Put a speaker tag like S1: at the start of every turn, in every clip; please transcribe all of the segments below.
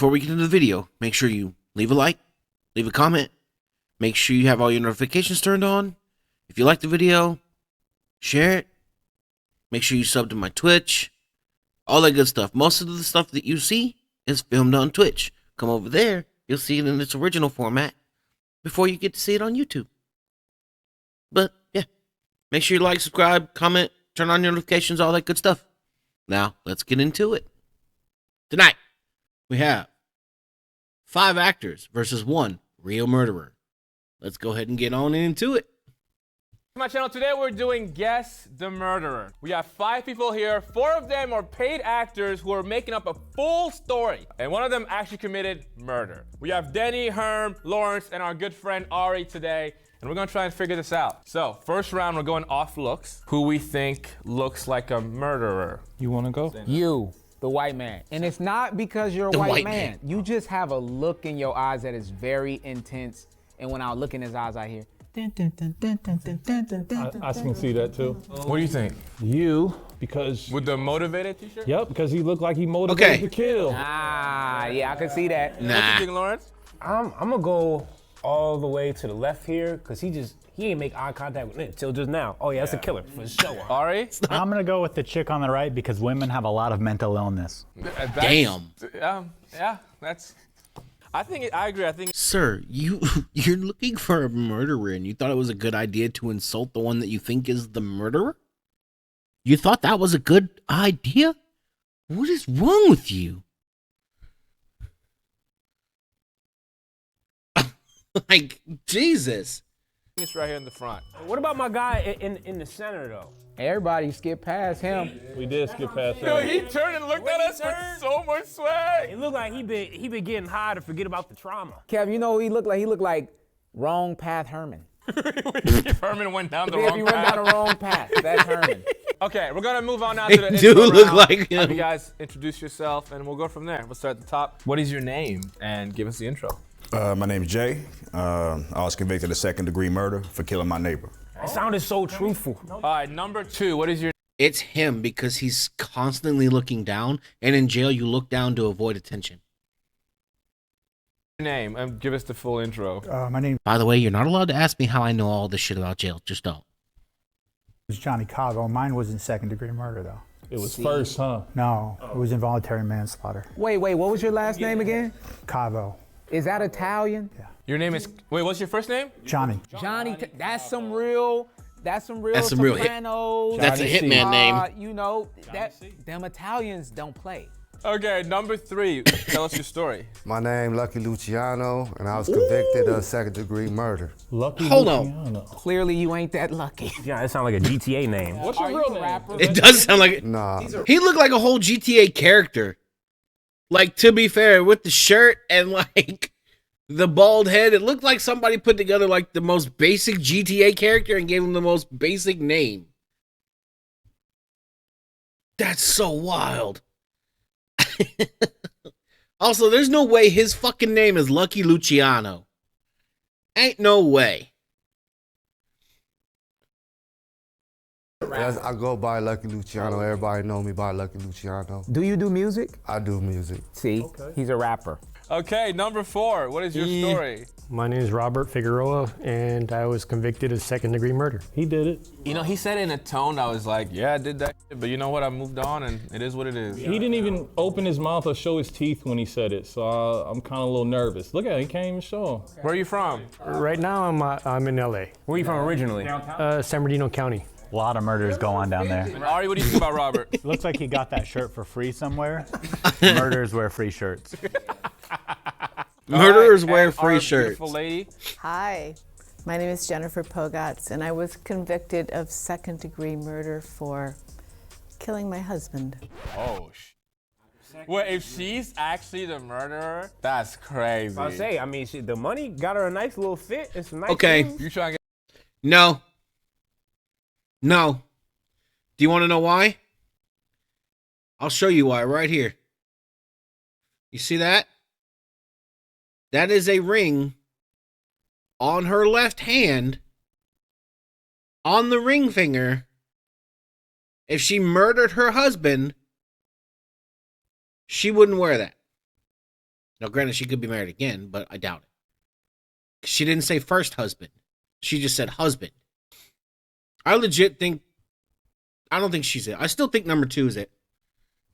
S1: before we get into the video, make sure you leave a like, leave a comment, make sure you have all your notifications turned on. If you like the video, share it. Make sure you sub to my Twitch. All that good stuff. Most of the stuff that you see is filmed on Twitch. Come over there, you'll see it in its original format before you get to see it on YouTube. But yeah, make sure you like, subscribe, comment, turn on your notifications, all that good stuff. Now, let's get into it. Tonight, we have 5 actors versus 1 real murderer. Let's go ahead and get on into it.
S2: My channel today we're doing Guess the Murderer. We have 5 people here. 4 of them are paid actors who are making up a full story, and one of them actually committed murder. We have Denny, Herm, Lawrence, and our good friend Ari today, and we're gonna try and figure this out. So first round we're going off looks. Who we think looks like a murderer?
S3: You wanna go?
S4: You, the white man. And it's not because you're a white man. You just have a look in your eyes that is very intense, and when I look in his eyes I hear
S3: I can see that too.
S2: What do you think?
S3: You, because
S2: With the motivated t-shirt?
S3: yep, because he looked like he motivated
S1: Okay.
S3: to kill.
S4: yeah, I can see that.
S2: What do you think, Lawrence?
S5: I'm gonna go all the way to the left here, cause he ain't make eye contact with me until just now. Oh yeah, that's a killer for sure.
S2: Ari?
S6: I'm gonna go with the chick on the right because women have a lot of mental illness.
S1: Damn.
S2: Yeah, that's. I agree. I think.
S1: Sir, you're looking for a murderer and you thought it was a good idea to insult the one that you think is the murderer? You thought that was a good idea? What is wrong with you? Like, Jesus.
S2: It's right here in the front.
S5: What about my guy in the center though?
S4: Everybody skip past him.
S3: We did skip past
S2: Yo,
S3: that.
S2: he turned and looked at us with so much swag.
S5: It looked like he been getting high to forget about the trauma.
S4: Kev, you know who he looked like? He looked like wrong path Herman.
S2: Herman went down the
S4: If
S2: wrong
S4: he went
S2: path.
S4: down the wrong path, that's Herman.
S2: Okay, we're gonna move on now
S1: They
S2: to the
S1: do
S2: intro
S1: look
S2: round.
S1: like him.
S2: Have you guys introduce yourself, and we'll go from there. We'll start at the top. What is your name? And give us the intro.
S7: My name is Jay. I was convicted of second-degree murder for killing my neighbor.
S5: It sounded so truthful.
S2: All right, number 2. What is your
S1: It's him because he's constantly looking down, and in jail you look down to avoid attention.
S2: name? And give us the full intro.
S6: My name
S1: By the way, you're not allowed to ask me how I know all this shit about jail. Just don't.
S6: is Johnny Cavo. Mine wasn't second-degree murder, though.
S3: It was first, huh?
S6: No, it was involuntary manslaughter.
S4: Wait, what was your last name again?
S6: Cavo.
S4: Is that Italian?
S2: Your name is. Wait, what's your first name?
S6: Johnny.
S4: Johnny, that's some real
S1: That's some real hit-
S4: Sopranos.
S1: That's a hitman name.
S4: You know, them Italians don't play.
S2: Okay, number 3. Tell us your story.
S8: My name Lucky Luciano, and I was convicted of second-degree murder.
S3: Lucky
S1: Hold on.
S3: Luciano.
S4: Clearly, you ain't that lucky.
S5: Yeah, that sounds like a GTA name.
S3: What's your real name?
S1: It does sound like it.
S8: Nah,
S1: He looked like a whole GTA character. Like, to be fair, with the shirt and like the bald head, it looked like somebody put together like the most basic GTA character and gave him the most basic name. That's so wild. Also, there's no way his fucking name is Lucky Luciano. Ain't no way.
S8: I go by Lucky Luciano. Everybody know me by Lucky Luciano.
S4: Do you do music?
S8: I do music.
S4: See, he's a rapper.
S2: Okay, number 4. What is your story?
S9: My name is Robert Figueroa, and I was convicted of second-degree murder.
S3: He did it.
S2: You know, he said it in a tone that was like, yeah, I did that. But you know what? I moved on, and it is what it is.
S3: He didn't even open his mouth or show his teeth when he said it, so I'm kind of a little nervous. Look at him, he can't even show him.
S2: Where are you from?
S9: Right now, I'm in LA,
S5: Where you from originally?
S9: San Bernardino County.
S6: A lot of murders go on down there.
S2: And Ari, what do you think about Robert?
S6: Looks like he got that shirt for free somewhere. Murderers wear free shirts.
S1: Murderers
S2: All right,
S1: wear
S2: and
S1: free
S2: our
S1: shirts.
S2: Beautiful lady.
S10: Hi, my name is Jennifer Pogatz, and I was convicted of second-degree murder for killing my husband.
S2: Oh, well, if she's actually the murderer, that's crazy.
S5: I say, I mean, the money got her a nice little fit and some nice
S1: Okay.
S5: shoes.
S2: You trying to get
S1: No. No. Do you want to know why? I'll show you why right here. You see that? That is a ring on her left hand, on the ring finger. If she murdered her husband, she wouldn't wear that. Now, granted, she could be married again, but I doubt it. She didn't say first husband. She just said husband. I legit think, I don't think she's it. I still think number 2 is it.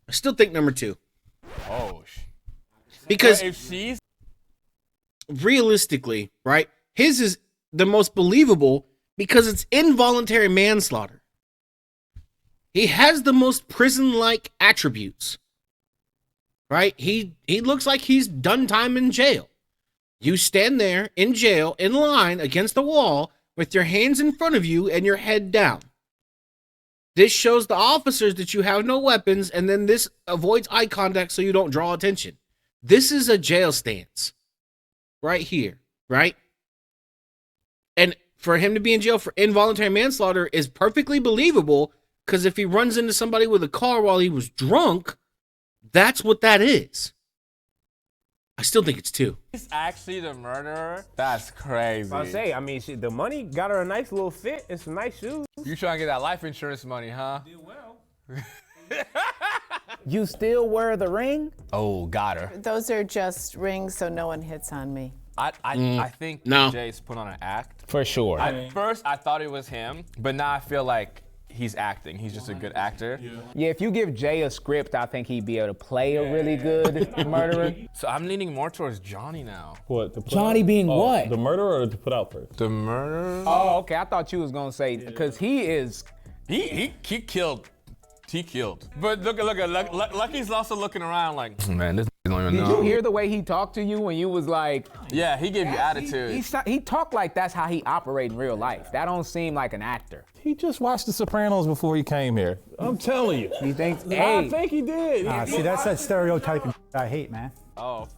S1: I still think number 2.
S2: Oh,
S1: because
S2: if she's
S1: realistically, right, his is the most believable because it's involuntary manslaughter. He has the most prison-like attributes, right? He looks like he's done time in jail. You stand there in jail, in line, against the wall, with your hands in front of you and your head down. This shows the officers that you have no weapons, and then this avoids eye contact so you don't draw attention. This is a jail stance. Right here, right? And for him to be in jail for involuntary manslaughter is perfectly believable, because if he runs into somebody with a car while he was drunk, that's what that is. I still think it's 2.
S2: He's actually the murderer? That's crazy.
S5: I say, I mean, the money got her a nice little fit and some nice shoes.
S2: You trying to get that life insurance money, huh?
S5: Did well.
S4: You still wear the ring?
S2: Oh, got her.
S10: Those are just rings so no one hits on me.
S2: I think
S1: no.
S2: Jay's put on an act.
S4: For sure.
S2: At first, I thought it was him, but now I feel like he's acting. He's just a good actor.
S4: Yeah, if you give Jay a script, I think he'd be able to play a really good murderer.
S2: So I'm leaning more towards Johnny now.
S3: What? To put
S4: Johnny
S3: out?
S4: being
S3: Oh,
S4: what?
S3: The murderer or to put out first?
S2: The murderer?
S4: Oh, okay. I thought you was gonna say because he is.
S2: He killed. He killed. But look at Lucky's also looking around like, man, this don't even know.
S4: Did you hear the way he talked to you when you was like?
S2: Yeah, he gave you attitude.
S4: He talked like that's how he operate in real life. That don't seem like an actor.
S3: He just watched The Sopranos before he came here. I'm telling you.
S4: He thinks.
S3: I
S4: Hey,
S3: think he did.
S6: See, that's that stereotyping I hate, man.
S2: Oh.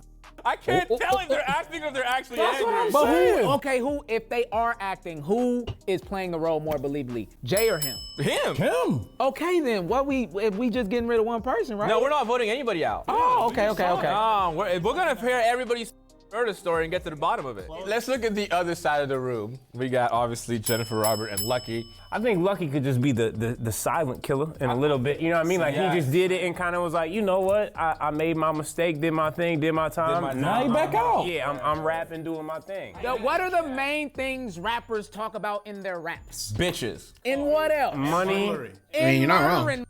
S2: I can't tell if they're acting or if they're actually
S3: That's what
S2: angry.
S3: I'm
S4: but
S3: saying.
S4: who? Okay, who? If they are acting, who is playing the role more believably? Jay or him?
S2: Him.
S4: Okay, then if we just getting rid of one person, right?
S2: No, we're not voting anybody out.
S4: Oh, okay.
S2: We're gonna pair everybody's murder story and get to the bottom of it. Let's look at the other side of the room. We got obviously Jennifer, Robert, and Lucky.
S5: I think Lucky could just be the silent killer in a little bit. You know what I mean? Like
S2: Yeah.
S5: he just did it and kind of was like, you know what? I made my mistake, did my thing, did my time.
S3: Now he back out.
S5: Yeah, I'm rapping, doing my thing.
S4: What are the main things rappers talk about in their raps?
S2: Bitches.
S4: And what else?
S5: Money.
S1: I mean, you're not wrong.
S4: murdering.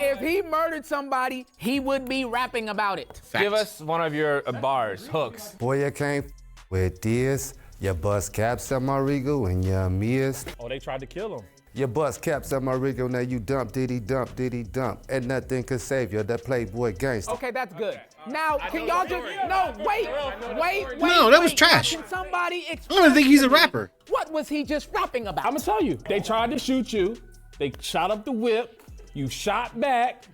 S4: If he murdered somebody, he would be rapping about it.
S1: Facts.
S2: Give us one of your bars, hooks.
S8: Boy, you can't with this. You bust caps at my Regal and you missed.
S3: Oh, they tried to kill him.
S8: You bust caps at my Regal, now you dump, diddy dump, and nothing could save you. That Playboy gangster.
S4: Okay, that's good. Now, can y'all just wait.
S1: No, that was trash.
S4: Can somebody
S1: I
S4: explain?
S1: don't even think he's a rapper.
S4: What was he just rapping about?
S3: I'm gonna tell you. They tried to shoot you. They shot up the whip. You shot back,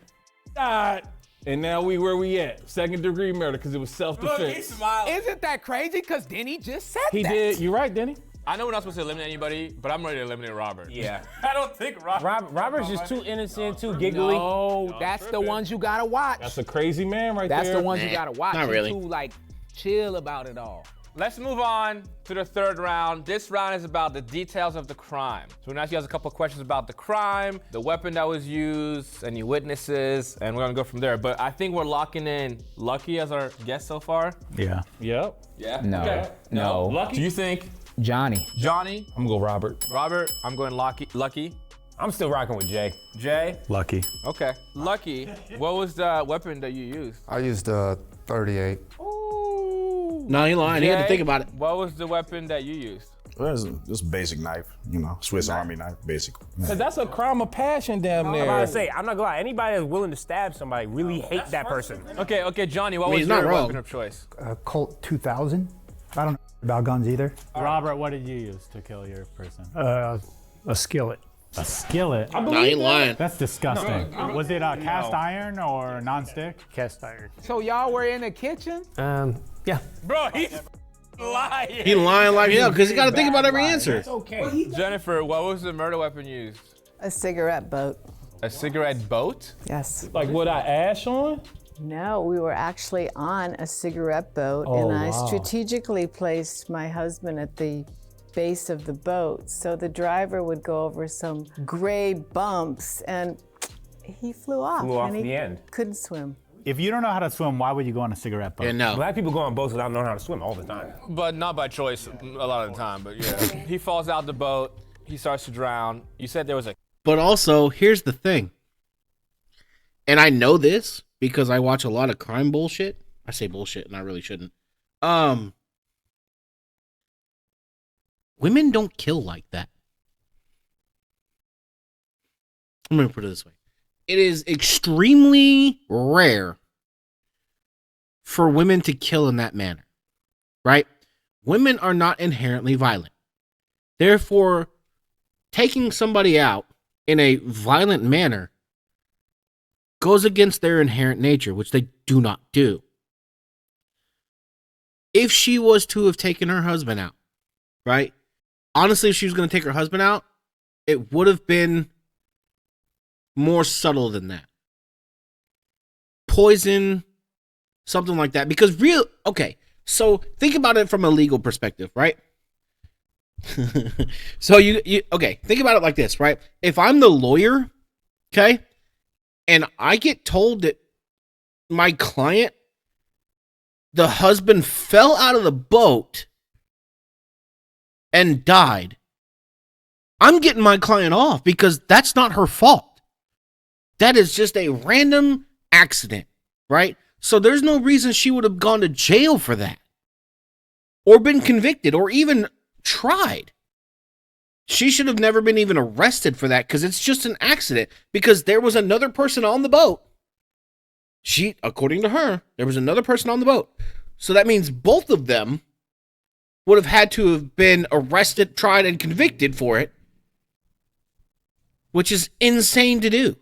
S3: died, and now where we at? 2nd-degree murder because it was self-defense.
S2: smiling.
S4: Isn't that crazy? Because Denny just said
S3: He
S4: that.
S3: did. You're right, Denny.
S2: I know we're not supposed to eliminate anybody, but I'm ready to eliminate Robert.
S5: Yeah.
S2: I don't think Robert.
S5: Robert's just too innocent, too giggly.
S4: No, that's the ones you gotta watch.
S3: That's a crazy man right
S4: That's
S3: there.
S4: the ones you gotta watch.
S1: not
S4: He's
S1: really.
S4: too chill about it all.
S2: Let's move on to the third round. This round is about the details of the crime. So we're gonna ask you guys a couple of questions about the crime, the weapon that was used, any witnesses, and we're gonna go from there. But I think we're locking in Lucky as our guest so far.
S6: Yeah.
S3: Yep.
S2: Yeah.
S4: No.
S2: Okay.
S4: No.
S2: Lucky. Do you think
S4: Johnny.
S2: Johnny?
S3: I'm gonna go Robert.
S2: Robert? I'm going Lucky.
S5: I'm still rocking with Jay.
S2: Jay?
S6: Lucky.
S2: Okay. Lucky. What was the weapon that you used?
S8: I used a 38.
S1: No, he lying. He had to
S2: Jay,
S1: think about it.
S2: What was the weapon that you used?
S7: Well, it's just basic knife, Swiss Army knife, basic.
S3: Cause that's a crime of passion down
S5: I'm
S3: there.
S5: about to say, I'm not gonna lie, anybody that's willing to stab somebody really hate that person.
S2: Okay, Johnny, what
S1: mean,
S2: was
S1: he's not
S2: your
S1: wrong.
S2: weapon of choice?
S9: Colt 2000. I don't know about guns either.
S6: Robert, what did you use to kill your person?
S9: A skillet.
S6: A skillet?
S1: No, he ain't lying.
S6: That's disgusting. Was it cast iron or non-stick?
S9: Cast iron.
S4: So y'all were in the kitchen?
S6: Yeah.
S2: Bro, he's lying.
S1: He lying like hell because he got to think about every answer.
S5: Okay.
S2: Jennifer, what was the murder weapon used?
S10: A cigarette boat.
S2: A cigarette boat?
S10: Yes.
S3: Like what I ash on?
S10: No, we were actually on a cigarette boat,
S3: Oh,
S10: and I
S3: wow.
S10: strategically placed my husband at the base of the boat so the driver would go over some gray bumps, and he flew off.
S5: Flew off
S10: and he
S5: the end.
S10: couldn't swim.
S6: If you don't know how to swim, why would you go on a cigarette boat?
S1: Yeah, no.
S5: Black people go on boats without knowing how to swim all the time.
S2: But not by choice a lot of the time, but yeah. He falls out the boat. He starts to drown. You said there was a...
S1: But also, here's the thing. And I know this because I watch a lot of crime bullshit. I say bullshit and I really shouldn't. Women don't kill like that. I'm going to put it this way. It is extremely rare for women to kill in that manner, right? Women are not inherently violent. Therefore, taking somebody out in a violent manner goes against their inherent nature, which they do not do. If she was to have taken her husband out, right? Honestly, if she was going to take her husband out, it would have been more subtle than that. Poison, something like that. Because okay, so think about it from a legal perspective, right? So okay, think about it like this, right? If I'm the lawyer, okay, and I get told that my client, the husband, fell out of the boat and died, I'm getting my client off because that's not her fault. That is just a random accident, right? So there's no reason she would have gone to jail for that or been convicted or even tried. She should have never been even arrested for that because it's just an accident because there was another person on the boat. According to her, there was another person on the boat. So that means both of them would have had to have been arrested, tried, and convicted for it, which is insane to do.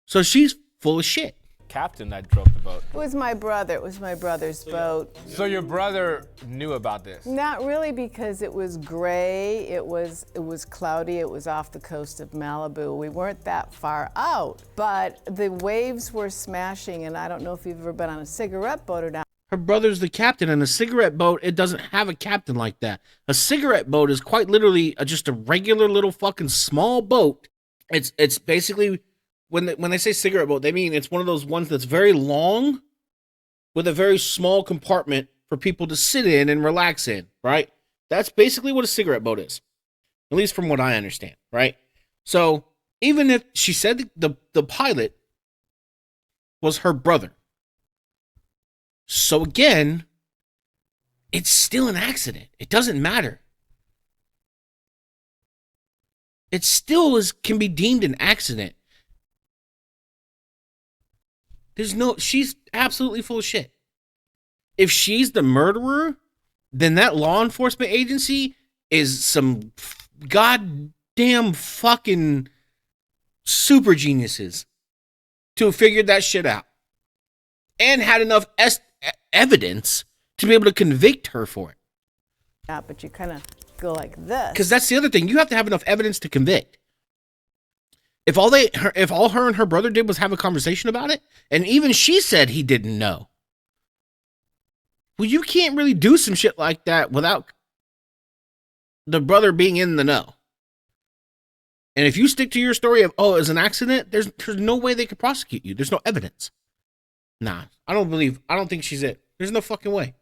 S1: So she's full of shit.
S2: Captain that drove the boat.
S10: It was my brother. It was my brother's boat.
S2: So your brother knew about this?
S10: Not really, because it was gray, it was cloudy, it was off the coast of Malibu. We weren't that far out, but the waves were smashing, and I don't know if you've ever been on a cigarette boat or not.
S1: Her brother's the captain, and a cigarette boat, it doesn't have a captain like that. A cigarette boat is quite literally just a regular little fucking small boat. It's basically... When they say cigarette boat, they mean it's one of those ones that's very long with a very small compartment for people to sit in and relax in, right? That's basically what a cigarette boat is, at least from what I understand, right? So even if she said the pilot was her brother, so again, it's still an accident. It doesn't matter. It still can be deemed an accident. She's absolutely full of shit. If she's the murderer, then that law enforcement agency is some goddamn fucking super geniuses to have figured that shit out and had enough evidence to be able to convict her for it.
S10: Yeah, but you kind of go like this.
S1: Because that's the other thing. You have to have enough evidence to convict. If all her and her brother did was have a conversation about it, and even she said he didn't know. Well, you can't really do some shit like that without the brother being in the know. And if you stick to your story of, oh, it was an accident, there's no way they could prosecute you. There's no evidence. Nah, I don't think she's it. There's no fucking way.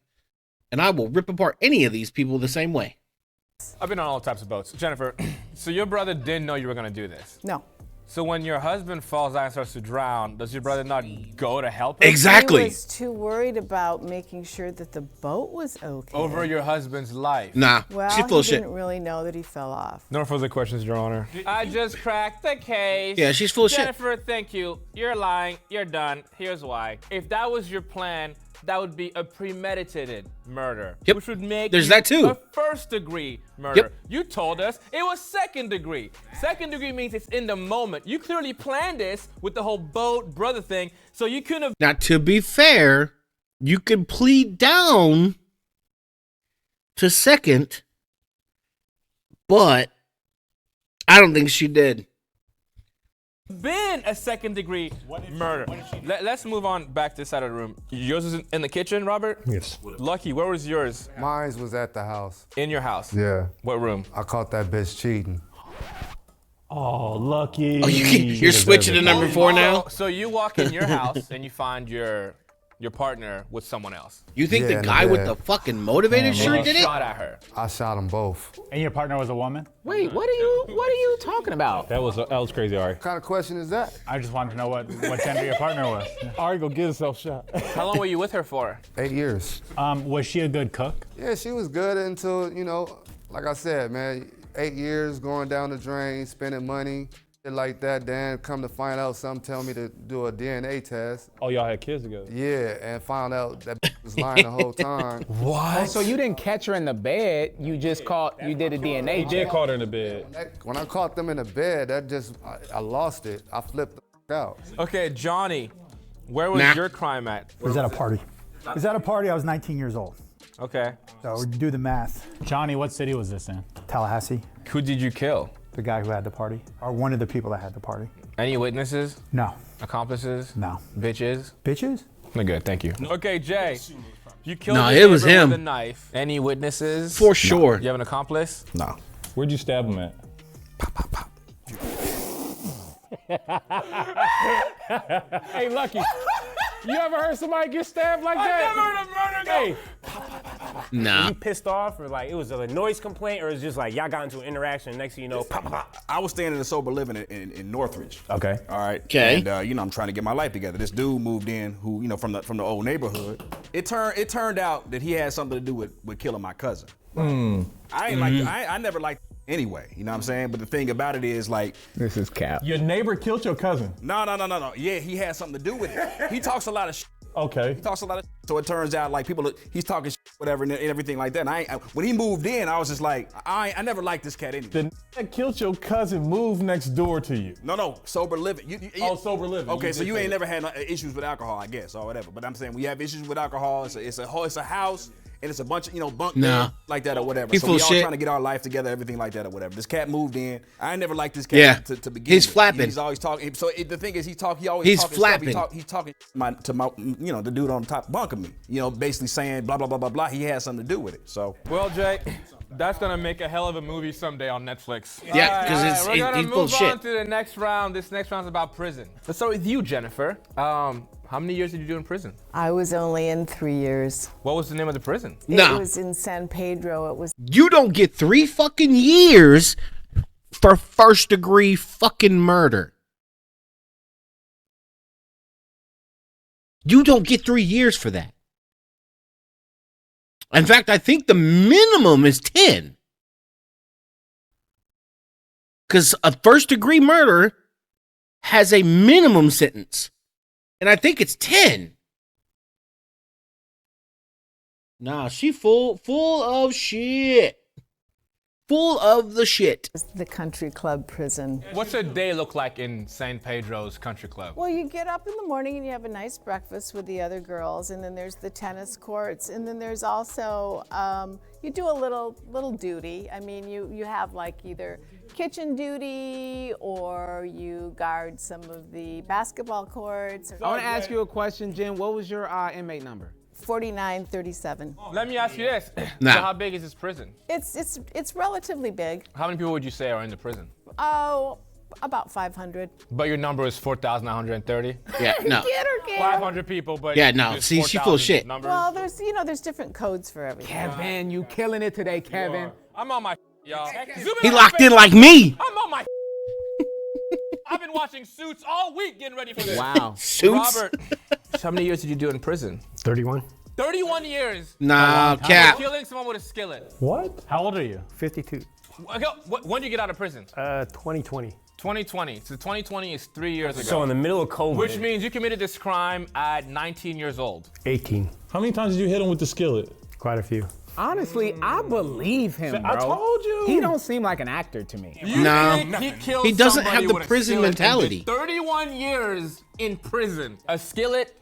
S1: And I will rip apart any of these people the same way.
S2: I've been on all types of boats. Jennifer, so your brother didn't know you were going to do this?
S10: No.
S2: So when your husband falls out and starts to drown, does your brother not go to help him?
S1: Exactly.
S10: He was too worried about making sure that the boat was okay.
S2: Over your husband's life?
S1: Nah,
S10: well,
S1: she's full of
S10: he
S1: shit.
S10: didn't really know that he fell off.
S2: No further questions, Your Honor. I just cracked the case.
S1: Yeah, she's full of shit.
S2: Jennifer, thank you. You're lying. You're done. Here's why. If that was your plan, that would be a premeditated murder.
S1: Yep.
S2: Which would make
S1: There's
S2: you
S1: that too.
S2: a first-degree murder.
S1: Yep.
S2: You told us it was second degree. Second degree means it's in the moment. You clearly planned this with the whole boat brother thing, so you couldn't have...
S1: Now, to be fair, you could plead down to second, but I don't think she did.
S2: Been a second degree murder. Let's move on back to this side of the room. Yours is in the kitchen, Robert?
S9: Yes.
S2: Lucky, where was yours?
S8: Mine was at the house.
S2: In your house?
S8: Yeah.
S2: What room?
S8: I caught that bitch cheating.
S3: Oh, lucky.
S1: Oh, you're switching to number 4 now?
S2: So you walk in your house and you find your partner with someone else.
S1: You think
S8: Yeah,
S1: the
S8: in the
S1: guy with
S8: bed.
S1: the fucking motivator shirt did it?
S2: Shot at her.
S8: I shot them both.
S6: And your partner was a woman?
S4: Wait, what are you talking about?
S3: That was crazy, Ari.
S8: What kind of question is that?
S6: I just wanted to know what gender your partner was.
S3: Ari go get himself shot.
S2: How long were you with her for?
S8: 8 years.
S6: Was she a good cook?
S8: Yeah, she was good until, you know, like I said, man, 8 years going down the drain, spending money, shit like that. Then come to find out, some tell me to do a DNA test.
S3: Oh, y'all had kids together.
S8: Yeah, and found out that was lying the whole time.
S4: Oh, so you didn't catch her in the bed. You just you did a DNA
S3: He
S4: check.
S3: did call her in the bed.
S8: When I caught them in the bed, that just, I lost it. I flipped the out.
S2: Okay, Johnny, where was
S1: Nah.
S2: your crime at?
S11: It was at a party. It was at a party. I was 19 years old.
S2: Okay.
S11: So do the math.
S6: Johnny, what city was this in?
S11: Tallahassee,
S2: Who did you kill?
S11: the guy who had the party, or one of the people that had the party.
S2: Any witnesses?
S11: No,
S2: Accomplices?
S11: no.
S2: Bitches?
S11: Bitches?
S2: No good, thank you. Okay, Jay, you killed
S1: Nah,
S2: your
S1: it was
S2: neighbor
S1: him.
S2: with a knife. Any witnesses?
S1: For sure.
S2: You have an accomplice?
S7: No.
S3: Where'd you stab him at? Hey, Lucky. You ever heard somebody get stabbed like that?
S5: never heard a murder
S3: Hey,
S1: Nah.
S5: You pissed off, or like it was a noise complaint, or it's just like y'all got into an interaction. Next thing you know, pop, pop, pop.
S7: I was staying in a sober living in Northridge.
S5: Okay.
S7: All right.
S1: 'Kay.
S7: And you know, I'm trying to get my life together. This dude moved in, who, you know, from the old neighborhood. It turned out that he had something to do with killing my cousin. I never liked anyway. You know what I'm saying? But the thing about it is, like,
S4: This is cap.
S3: your neighbor killed your cousin.
S7: no. Yeah, he had something to do with it. He talks a lot of.
S3: Okay.
S7: He talks a lot of. So it turns out, like, he's talking whatever and everything like that. And when he moved in, I was just like, I never liked this cat anyway.
S3: The that killed your cousin moved next door to you.
S7: No, sober living.
S3: Oh, sober living.
S7: Okay,
S3: You
S7: so
S3: did
S7: you
S3: say
S7: ain't
S3: that.
S7: never had issues with alcohol, I guess, or whatever. But I'm saying we have issues with alcohol. It's a house, and it's a bunch of, you know, bunk
S1: Nah.
S7: beds like that or whatever.
S1: He
S7: So
S1: full
S7: we all
S1: shit.
S7: trying to get our life together, everything like that or whatever. This cat moved in. I never liked this cat
S1: Yeah.
S7: to begin
S1: He's
S7: with.
S1: flapping.
S7: He's always talking. So the thing is, he always
S1: He's
S7: talking
S1: flapping.
S7: Stuff. He's talking to my, you know, the dude on the top bunk of me. You know, basically saying blah blah blah blah blah. He had something to do with it. So
S2: Well, Jay, that's gonna make a hell of a movie someday on Netflix.
S1: Yeah, 'cause
S2: we're gonna
S1: he's
S2: move
S1: bullshit.
S2: on to the next round. This next round's about prison. Let's start with you, Jennifer. How many years did you do in prison?
S10: I was only in 3 years.
S2: What was the name of the prison?
S1: Nah.
S10: It was in San Pedro. It was
S1: You don't get 3 fucking years for first degree fucking murder. You don't get 3 years for that. In fact, I think the minimum is 10. Because a first degree murder has a minimum sentence. And I think it's 10. Nah, she full of shit. Full of the shit.
S10: the country club prison.
S2: What's a day look like in San Pedro's country club?
S10: Well, you get up in the morning and you have a nice breakfast with the other girls, and then there's the tennis courts, and then there's also you do a little duty. I mean, you have like either kitchen duty or you guard some of the basketball courts.
S4: I want to ask you a question, Jen. What was your inmate number?
S10: 4937.
S2: Let me ask you this.
S1: Nah.
S2: So how big is this prison?
S10: It's relatively big.
S2: How many people would you say are in the prison?
S10: Oh, about 500.
S2: But your number is 4,930?
S1: Yeah, no.
S10: Get her, get her.
S2: 500 people, but
S1: Yeah, no.
S2: there's
S1: See, she full of
S2: 4,000
S1: shit.
S2: numbers.
S10: Well, there's different codes for everything.
S4: Kevin, you killing it today, Kevin.
S2: I'm on my y'all. Zoom
S1: He
S2: in on
S1: locked
S2: my
S1: in
S2: face.
S1: like me.
S2: I'm on my I've been watching Suits all week getting ready for this.
S4: Wow.
S1: Suits.
S2: Robert, how many years did you do in prison?
S9: 31.
S2: 31 years.
S1: Nah,
S2: For
S1: cap.
S2: killing someone with a skillet.
S3: What?
S6: How old are you?
S9: 52.
S2: When did you get out of prison?
S9: 2020.
S2: 2020. So 2020 is 3 years ago.
S5: So in the middle of COVID.
S2: Which means you committed this crime at 19 years old.
S9: 18.
S3: How many times did you hit him with the skillet?
S9: Quite a few.
S4: Honestly, I believe him, bro.
S3: I told you.
S4: He don't seem like an actor to me.
S2: You
S1: No.
S2: think he killed
S1: He doesn't
S2: somebody
S1: have the
S2: with a
S1: prison
S2: skillet and did
S1: mentality.
S2: 31 years in prison. A skillet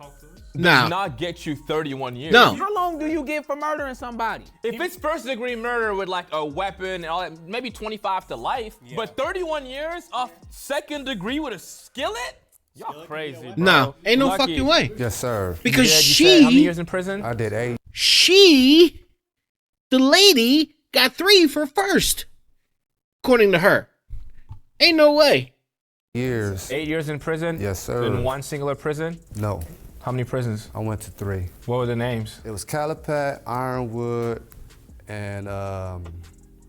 S1: No.
S2: does not get you 31 years.
S1: No.
S4: How long do you get for murdering somebody?
S2: If it's first degree murder with like a weapon and all that, maybe 25 to life. But 31 years of second degree with a skillet? Y'all crazy, bro.
S1: No, ain't no
S2: Lucky.
S1: fucking way.
S8: Yes, sir.
S1: Because
S2: Yeah, you said how many
S1: she,
S2: years in prison?
S8: I did 8.
S1: the lady got 3 for first, according to her. Ain't no way.
S8: Years.
S2: 8 years in prison?
S8: Yes, sir.
S2: In one singular prison?
S8: No.
S2: How many prisons?
S8: I went to 3.
S2: What were the names?
S8: It was Calipat, Ironwood, and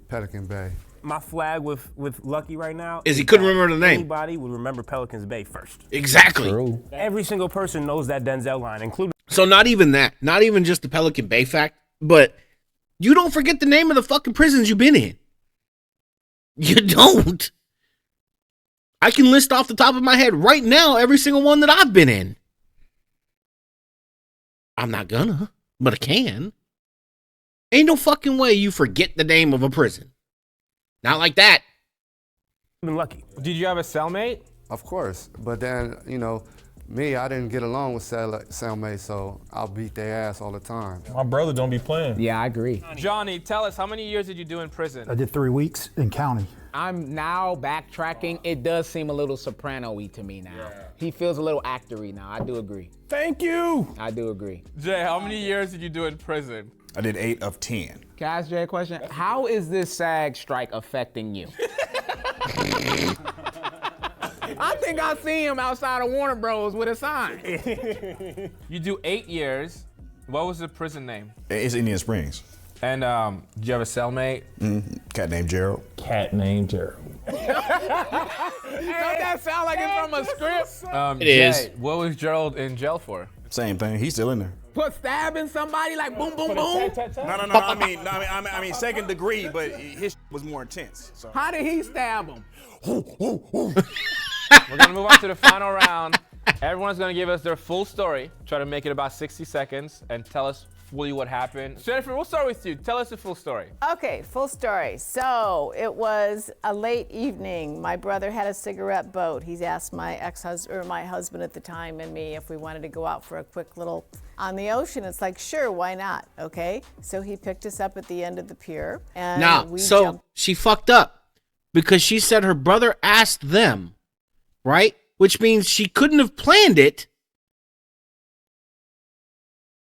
S8: Pelican Bay.
S5: My flag with Lucky right now
S1: Is he couldn't
S5: that
S1: remember the name.
S5: Anybody would remember Pelicans Bay first.
S1: Exactly.
S5: Every single person knows that Denzel line, including.
S1: So not even that. Not even just the Pelican Bay fact, but you don't forget the name of the fucking prisons you've been in. You don't. I can list off the top of my head right now every single one that I've been in. I'm not gonna, but I can. Ain't no fucking way you forget the name of a prison. Not like that.
S5: Been lucky.
S2: Did you have a cellmate?
S8: Of course, but then, you know, me, I didn't get along with cellmates, so I'll beat their ass all the time.
S3: My brother don't be playing.
S4: Yeah, I agree.
S2: Johnny, tell us, how many years did you do in prison?
S11: I did 3 weeks in county.
S4: I'm now backtracking. It does seem a little soprano-y to me now. Yeah. He feels a little actor-y now. I do agree.
S3: Thank you.
S4: I do agree.
S2: Jay, how many years did you do in prison?
S7: I did 8 of 10.
S4: Can I ask Jay a question? How is this SAG strike affecting you? I think I see him outside of Warner Bros. With a sign.
S2: You do 8 years. What was the prison name?
S7: It's Indian Springs.
S2: And did you have a cellmate?
S7: Cat named Gerald.
S3: Cat named Gerald.
S4: Don't that sound like it's from a script?
S1: It
S2: Jay,
S1: is.
S2: what was Gerald in jail for?
S7: Same thing. He's still in there.
S4: Put stabbing somebody like boom, boom, boom?
S7: No. I mean, second degree, but his was more intense. So.
S4: How did he stab him?
S2: We're gonna move on to the final round. Everyone's gonna give us their full story. Try to make it about 60 seconds and tell us fully what happened. Jennifer, we'll start with you. Tell us the full story.
S10: Okay, full story. So it was a late evening. My brother had a cigarette boat. He's asked my ex-husband, or my husband at the time, and me if we wanted to go out for a quick little on the ocean. It's like, sure, why not? Okay. So he picked us up at the end of the pier, and
S1: she fucked up because she said her brother asked them, right? Which means she couldn't have planned it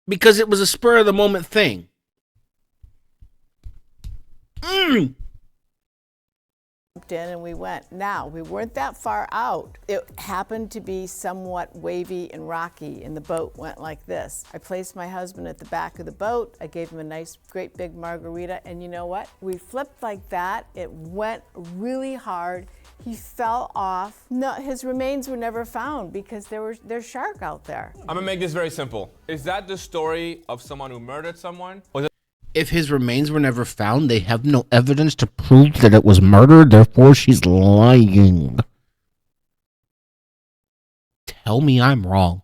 S1: because it was a spur of the moment thing.
S10: In and we went. Now, we weren't that far out. It happened to be somewhat wavy and rocky, and the boat went like this. I placed my husband at the back of the boat. I gave him a nice, great big margarita, and you know what? We flipped like that. It went really hard. He fell off. No, his remains were never found because there's shark out there.
S2: I'm gonna make this very simple. Is that the story of someone who murdered someone?
S1: If his remains were never found, they have no evidence to prove that it was murder, therefore she's lying. Tell me I'm wrong.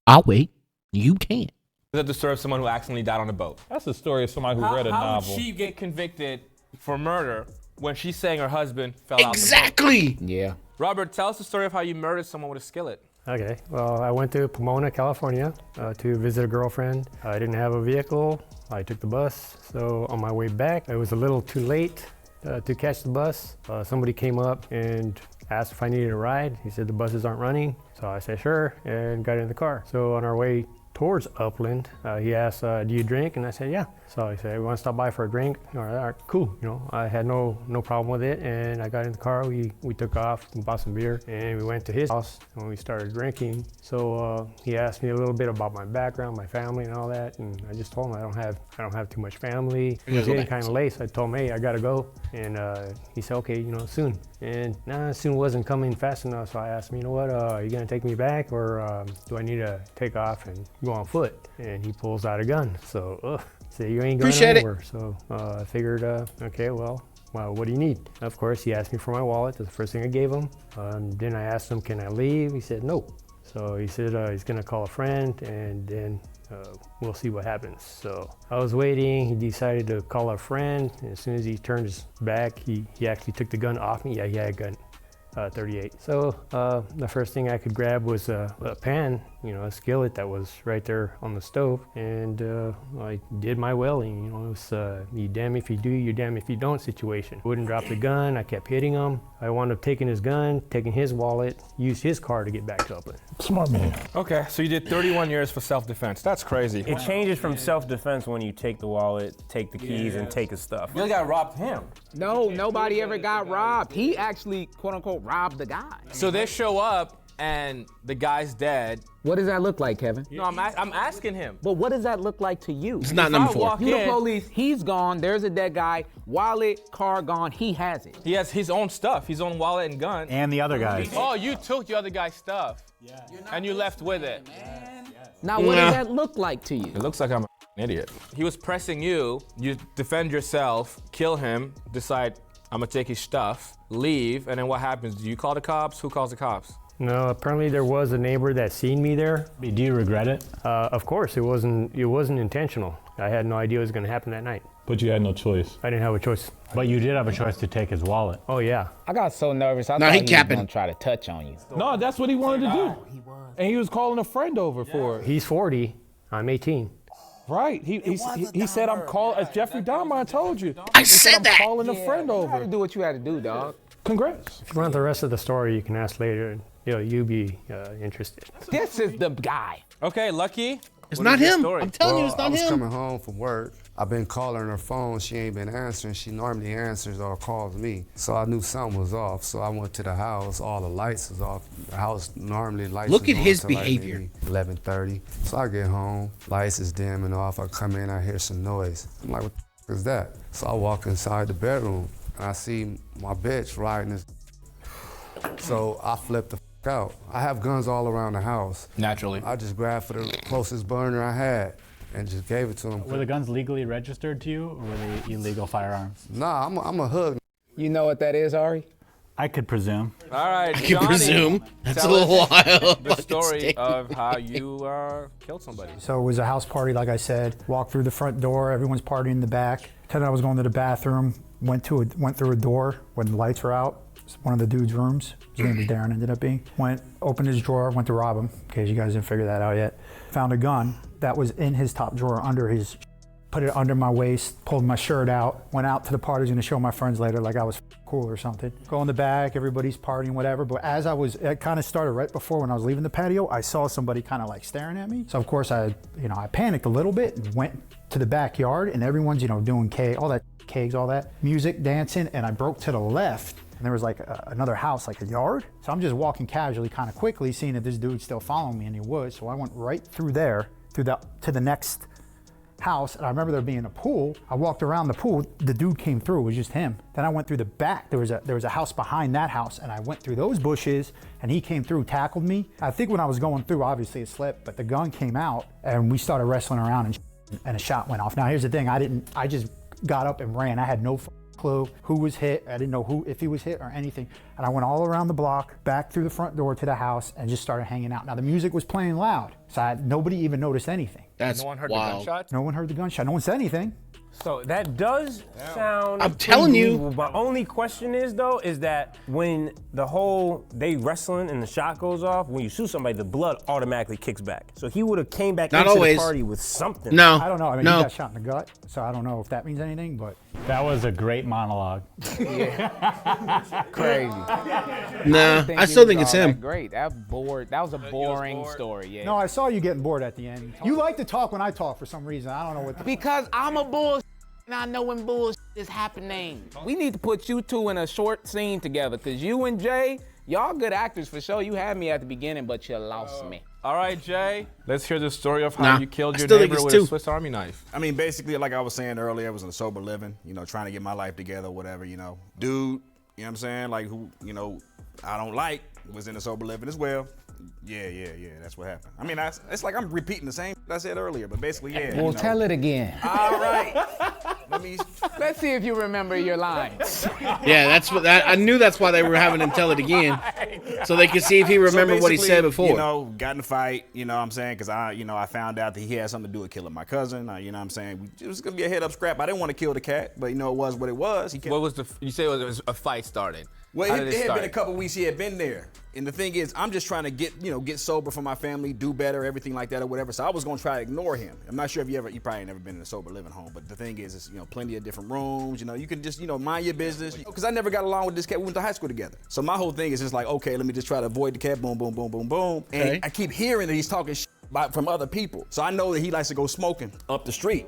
S1: I'll wait. You can't.
S2: Is that the story of someone who accidentally died on a boat?
S3: That's the story of somebody who read a
S2: How
S3: novel.
S2: did she get convicted for murder when she's saying her husband fell out?
S1: Exactly.
S4: Yeah.
S2: Robert, tell us the story of how you murdered someone with a skillet.
S9: Okay, well, I went to Pomona, California to visit a girlfriend. I didn't have a vehicle. I took the bus. So on my way back, it was a little too late to catch the bus. Somebody came up and asked if I needed a ride. He said the buses aren't running. So I said sure and got in the car. So on our way towards Upland, he asked, do you drink? And I said, yeah. So he said, we want to stop by for a drink? All right, cool. You know, I had no problem with it. And I got in the car, we took off, we bought some beer, and we went to his house and we started drinking. So he asked me a little bit about my background, my family and all that. And I just told him I don't have too much family. It was getting kind of late, so I told him, hey, I gotta go. And he said, okay, you know, soon. And soon wasn't coming fast enough. So I asked him, you know what, are you gonna take me back or do I need to take off and go on foot? And he pulls out a gun. So, so you ain't going anywhere. So I figured, okay, well, what do you need? Of course, he asked me for my wallet. That's the first thing I gave him. Then I asked him, can I leave? He said, no. So he said he's gonna call a friend and then we'll see what happens. So I was waiting. He decided to call a friend. And as soon as he turned his back, he actually took the gun off me. Yeah, he had a gun. 38. So the first thing I could grab was a pan, a skillet that was right there on the stove, and I did my welling. It was you damn if you do, you damn if you don't situation. Wouldn't drop the gun. I kept hitting him. I wound up taking his gun, taking his wallet, used his car to get back to Upland.
S3: Smart man.
S2: Okay, so you did 31 years for self-defense. That's crazy.
S5: It changes from self-defense when you take the wallet, take the keys, and take his stuff.
S2: You got robbed him.
S4: No, nobody ever got robbed. He actually, quote unquote, robbed the guy.
S2: So they show up and the guy's dead.
S4: What does that look like, Kevin?
S2: No, I'm asking him.
S4: But what does that look like to you?
S1: It's not number 4.
S4: You the police, he's gone, there's a dead guy, wallet, car gone, he has it.
S2: He has his own stuff, his own wallet and gun.
S6: And the other guys.
S2: Oh, you took the other guy's stuff. Yeah. And you left with it.
S4: Now, what does that look like to you?
S2: It looks like I'm an idiot. He was pressing you, you defend yourself, kill him, decide, I'm gonna take his stuff, leave, and then what happens? Do you call the cops? Who calls the cops?
S9: No, apparently there was a neighbor that seen me there.
S6: Do you regret it?
S9: Of course, it wasn't intentional. I had no idea it was going to happen that night.
S3: But you had no choice.
S9: I didn't have a choice.
S6: But you did have a choice to take his wallet.
S9: Oh yeah.
S4: I got so nervous, I
S1: Nah,
S4: thought
S1: he
S4: he was
S1: capping.
S4: gonna try to touch on you.
S3: No, that's what he wanted to do. And he was calling a friend over for it.
S9: He's 40. I'm 18.
S3: Right. He said, I'm calling, as Jeffrey Dahmer told you.
S1: I
S3: He
S1: said
S3: I'm
S1: that.
S3: calling a friend
S4: You had
S3: over.
S4: to do what you had to do, dog.
S3: Congrats.
S9: If you want the rest of the story, you can ask later. You'll be interested.
S4: This is the guy.
S2: Okay, Lucky.
S1: It's
S2: what
S1: not
S2: is your
S1: him.
S2: story?
S1: I'm telling you, it's
S8: I
S1: not
S8: was
S1: him.
S8: coming home from work. I've been calling her phone. She ain't been answering. She normally answers or calls me. So I knew something was off. So I went to the house. All the lights was off. The house normally lights.
S1: Look
S8: is
S1: at
S8: on
S1: his
S8: till like
S1: behavior.
S8: maybe 11:30. So I get home. Lights is dimming off. I come in. I hear some noise. I'm like, what the f is that? So I walk inside the bedroom. And I see my bitch riding this. So I flip the f out. I have guns all around the house.
S2: Naturally.
S8: I just grabbed for the closest burner I had and just gave it to him.
S6: Were the guns legally registered to you, or were they illegal firearms?
S8: Nah, I'm a hood.
S4: You know what that is, Ari?
S6: I could presume.
S2: All right,
S1: I can
S2: Johnny,
S1: presume. That's a
S2: tell
S1: little
S2: us
S1: wild.
S2: the story of how you killed somebody.
S11: So it was a house party, like I said. Walked through the front door, everyone's partying in the back. Then I was going to the bathroom, went through a door when the lights were out. It's one of the dude's rooms. His name was Darren, ended up being. Opened his drawer, went to rob him, in case you guys didn't figure that out yet. Found a gun that was in his top drawer under his, put it under my waist, pulled my shirt out, went out to the party, was gonna show my friends later like I was cool or something. Go in the back, everybody's partying, whatever. But as it kind of started right before when I was leaving the patio, I saw somebody kind of like staring at me. So of course I panicked a little bit and went to the backyard, and everyone's, doing all that kegs, all that music, dancing, and I broke to the left. And there was like another house, like a yard. So I'm just walking casually, kind of quickly, seeing that this dude's still following me, and he was. So I went right through there, to the next house. And I remember there being a pool. I walked around the pool. The dude came through. It was just him. Then I went through the back. There was a house behind that house, and I went through those bushes, and he came through, tackled me. I think when I was going through, obviously it slipped, but the gun came out, and we started wrestling around, and a shot went off. Now here's the thing. I just got up and ran. I had no clue who was hit. I didn't know if he was hit or anything. And I went all around the block, back through the front door to the house, and just started hanging out. Now the music was playing loud, so nobody even noticed anything.
S1: That's
S2: No one heard
S1: wild.
S2: the gunshot?
S11: No one heard the gunshot. No one said anything.
S5: So that does sound.
S1: I'm telling you.
S5: believable. My only question is that when they wrestling and the shot goes off, when you shoot somebody, the blood automatically kicks back. So he would have came back
S1: Not
S5: into
S1: always.
S5: the party with something.
S1: No.
S11: I don't know. I mean,
S1: no.
S11: he got shot in the gut, so I don't know if that means anything, but.
S6: That was a great monologue.
S4: Crazy.
S1: Nah, I still think it's him.
S4: Great. That was a boring story. Yeah.
S11: No, I saw you getting bored at the end. You like to talk when I talk for some reason. I don't know what.
S4: Because I'm a bull and I know when bull is happening. We need to put you two in a short scene together, because you and Jay, y'all good actors for sure. You had me at the beginning, but you lost me.
S2: All right, Jay, let's hear the story of how
S1: Nah,
S2: you killed
S1: I
S2: your
S1: still think
S2: neighbor
S1: it's
S2: with a
S1: two.
S2: Swiss Army knife.
S7: I mean, basically, like I was saying earlier, I was in a sober living, trying to get my life together, whatever, Dude, you know what I'm saying? Like, who, I don't like, was in a sober living as well. Yeah, that's what happened. I mean, it's like I'm repeating the same I said earlier, but basically, yeah.
S4: Well, tell it again.
S7: All right.
S4: Let's see if you remember your lines.
S1: Yeah, that's what I knew. That's why they were having him tell it again. So they can see if he remembered what he said before.
S7: You know, got in the fight, you know what I'm saying? Because I found out that he had something to do with killing my cousin. You know what I'm saying? It was going to be a head up scrap. I didn't want to kill the cat, but you know, it was what it was.
S2: What was you say it was a fight started?
S7: Well,
S2: How
S7: it
S2: did
S7: had
S2: start?
S7: been a couple weeks he had been there. And the thing is, I'm just trying to get sober for my family, do better, everything like that or whatever. So I was going to try to ignore him. I'm not sure if you probably ain't never been in a sober living home, but the thing is, it's, plenty of different rooms, you can just, mind your business. Because I never got along with this cat. We went to high school together. So my whole thing is just like, okay, let me just try to avoid the cat, boom, boom, boom, boom, boom. And
S1: Okay.
S7: I keep hearing that he's talking from other people. So I know that he likes to go smoking up the street.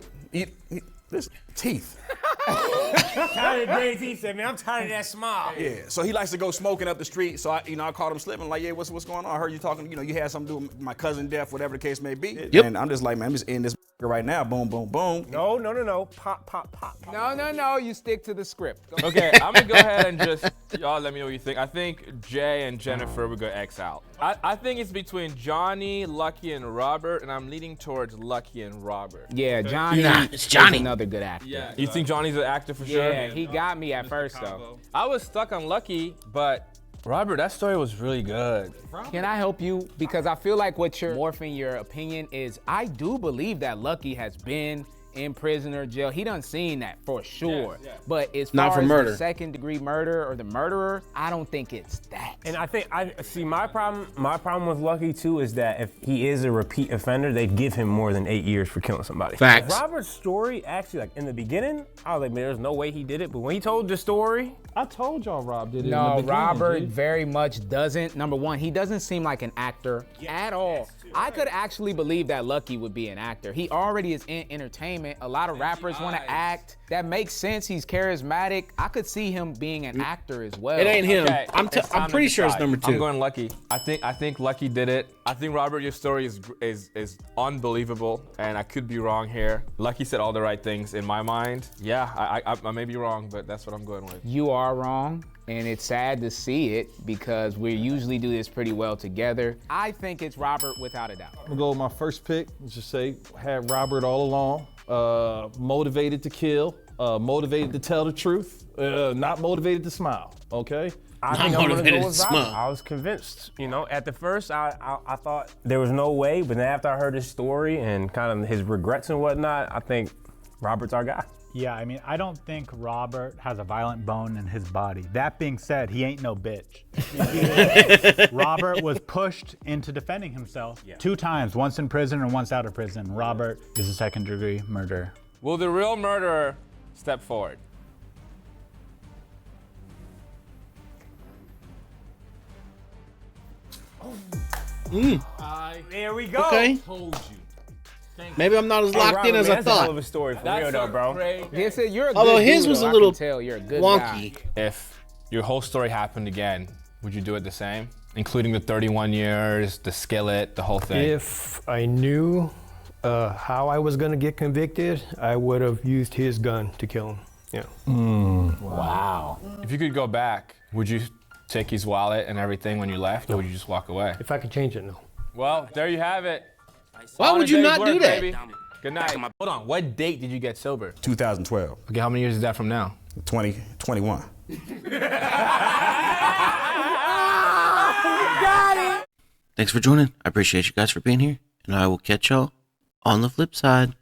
S7: This teeth.
S5: Tired of great teeth, said, man, I'm tired of that smile.
S7: Yeah, so he likes to go smoking up the street. So I caught him slipping. Like, yeah, what's going on? I heard you talking. You had something to do with my cousin death, whatever the case may be.
S1: Yep.
S7: And I'm just like, man, I'm just in this right now. Boom, boom, boom.
S5: No. Pop, pop, pop.
S4: No. You stick to the script.
S2: Okay, I'm gonna go ahead and just y'all let me know what you think. I think Jay and Jennifer would go X out. I think it's between Johnny, Lucky, and Robert, and I'm leaning towards Lucky and Robert.
S4: Yeah, Johnny.
S1: Nah, it's Johnny.
S4: is another good actor.
S2: Yeah. You think Johnny's an actor for sure?
S4: Yeah, he got me at first though.
S2: I was stuck on Lucky, but Robert, that story was really good.
S4: Can I help you? Because I feel like what you're morphing your opinion is, I do believe that Lucky has been in prison or jail. He done seen that for sure.
S2: Yeah.
S4: But as
S1: Not
S4: far
S1: for
S4: as
S1: murder.
S4: the second degree murder or the murderer, I don't think it's that.
S5: And I think my problem with Lucky too is that if he is a repeat offender, they'd give him more than 8 years for killing somebody.
S1: Facts.
S5: Robert's story actually, like in the beginning, I was like, man, there's no way he did it. But when he told the story,
S3: I told y'all Rob did it. in the
S4: No,
S3: beginning,
S4: Robert
S3: G.
S4: very much doesn't. Number one, he doesn't seem like an actor at all. I could actually believe that Lucky would be an actor. He already is in entertainment. A lot of rappers want to act. That makes sense. He's charismatic. I could see him being an actor as well.
S1: It ain't him.
S2: Okay,
S1: I'm
S2: it's time to
S1: pretty sure it's
S2: decide.
S1: number 2.
S2: I'm going Lucky. I think Lucky did it. I think Robert, your story is unbelievable, and I could be wrong here. Lucky said all the right things in my mind. Yeah, I may be wrong, but that's what I'm going with.
S4: You are wrong, and it's sad to see it because we usually do this pretty well together. I think it's Robert without a doubt.
S3: I'm gonna go with my first pick. Let's just say had Robert all along. Motivated to kill, motivated to tell the truth, not motivated to smile. Okay.
S5: I think I'm gonna
S1: motivated
S5: go with
S1: to
S5: Robert.
S1: smile.
S5: I was convinced. At the first, I thought there was no way, but then after I heard his story and kind of his regrets and whatnot, I think Robert's our guy.
S6: Yeah, I mean, I don't think Robert has a violent bone in his body. That being said, he ain't no bitch. Robert was pushed into defending himself 2 times, once in prison and once out of prison. Robert is a second-degree murderer.
S2: Will the real murderer step forward?
S5: There we go.
S1: Okay. Maybe I'm not as locked
S5: Robert,
S1: in as
S5: man,
S1: I
S5: that's a hell of
S1: thought.
S5: a story for real though, bro.
S4: Yes, you're a good
S1: Although his
S4: dude,
S1: was
S4: though.
S1: a
S4: I
S1: little
S4: can tell you're a good
S1: wonky.
S4: guy.
S2: If your whole story happened again, would you do it the same? Including the 31 years, the skillet, the whole thing?
S9: If I knew how I was gonna get convicted, I would have used his gun to kill him. Yeah.
S4: Wow.
S2: If you could go back, would you take his wallet and everything when you left, or would you just walk away?
S9: If I could change it, no.
S2: Well, there you have it.
S1: Why would you not do that?
S2: Baby. Good night. Hold on. What date did you get sober?
S7: 2012,
S2: Okay, how many years is that from now?
S7: 2021.
S1: Thanks for joining. I appreciate you guys for being here, and I will catch y'all on the flip side.